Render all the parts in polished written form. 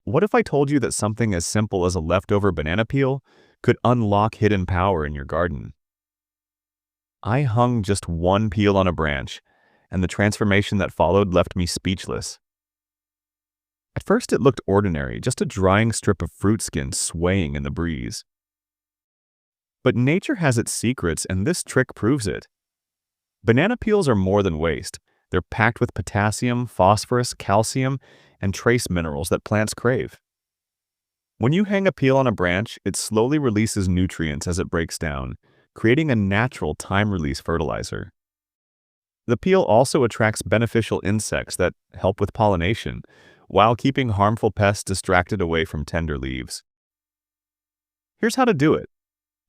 What if I told you that something as simple as a leftover banana peel could unlock hidden power in your garden? I hung just one peel on a branch, and the transformation that followed left me speechless. At first it looked ordinary, just a drying strip of fruit skin swaying in the breeze. But nature has its secrets, and this trick proves it. Banana peels are more than waste. They're packed with potassium, phosphorus, calcium, and trace minerals that plants crave. When you hang a peel on a branch, it slowly releases nutrients as it breaks down, creating a natural time-release fertilizer. The peel also attracts beneficial insects that help with pollination, while keeping harmful pests distracted away from tender leaves. Here's how to do it.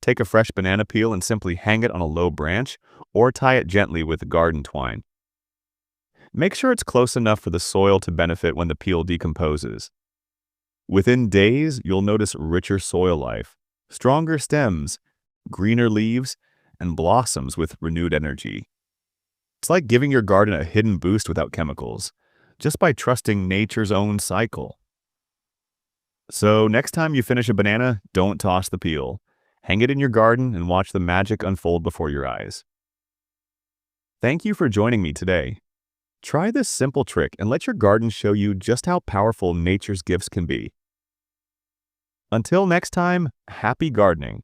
Take a fresh banana peel and simply hang it on a low branch or tie it gently with garden twine. Make sure it's close enough for the soil to benefit when the peel decomposes. Within days, you'll notice richer soil life, stronger stems, greener leaves, and blossoms with renewed energy. It's like giving your garden a hidden boost without chemicals, just by trusting nature's own cycle. So next time you finish a banana, don't toss the peel. Hang it in your garden and watch the magic unfold before your eyes. Thank you for joining me today. Try this simple trick and let your garden show you just how powerful nature's gifts can be. Until next time, happy gardening.